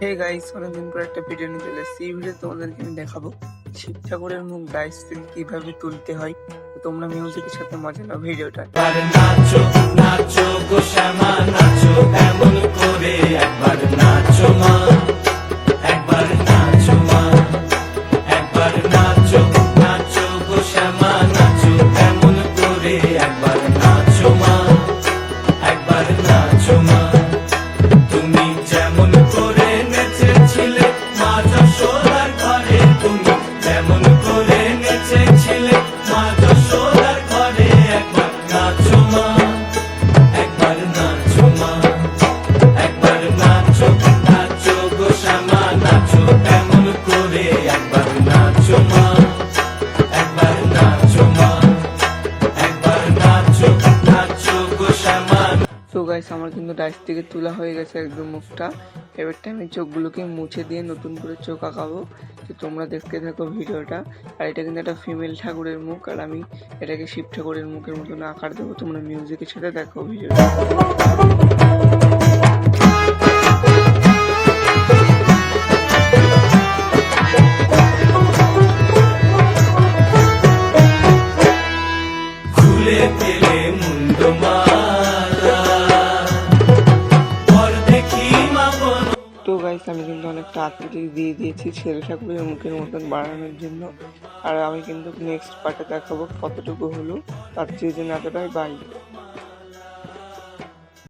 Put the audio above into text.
Hey guys, অনেকদিন পর একটা ভিডিও নিয়ে চলে এসেছি। এই ভিডিও তোমাদেরকে আমি দেখাবো শিব ঠাকুরের মুখ ডাইস থেকে কিভাবে তুলতে হয়। তো তোমরা মিউজিকের সাথে মজা নাও ভিডিওটা। নাচো নাচো গো শ্যামা নাচো এমন করে একবার নাচো মা, একবার নাচো মা, একবার নাচো নাচো গো শ্যামা নাচো এমন করে একবার নাচো মা, একবার নাচো মা। তুমি যেমন করে নেচেছিলে মা যশোদার ঘরে, তুমি যেমন করে নেচেছিলে মা যশোদার ঘরে, একবার নাচো মা, একবার নাচো মা, একবার নাচো নাচো গো শ্যামা নাচো এমন করে একবার নাচো মা, একবার নাচো মা, একবার নাচো নাচো গো শ্যামা। তো গাইস, আমার কিন্তু ডাইস থেকে তোলা হয়ে গেছে একদম মুখটা। এবারটা আমি চোখগুলোকে মুছে দিয়ে নতুন করে চোখ আঁকাবো। তো তোমরা দেখতে থাকো ভিডিওটা। আর এটা কিন্তু একটা ফিমেল ঠাকুরের মুখ, আর আমি এটাকে শিব ঠাকুরের মুখের মতন আকার দেবো। তোমরা মিউজিকের সাথে দেখো ভিডিওটা। খুলে ফেলে মুন্ড মালা পর দেখি মা বন। তো গাইস, আমি কিন্তু অনেকটা আকৃতি দিয়ে দিয়েছি ছেলে ঠাকুরের মুখের মতন বাড়ানোর জন্য। আর আমি কিন্তু নেক্সট পার্টে দেখাবো কতটুকু হলো। তার জন্য এতটাই বাই।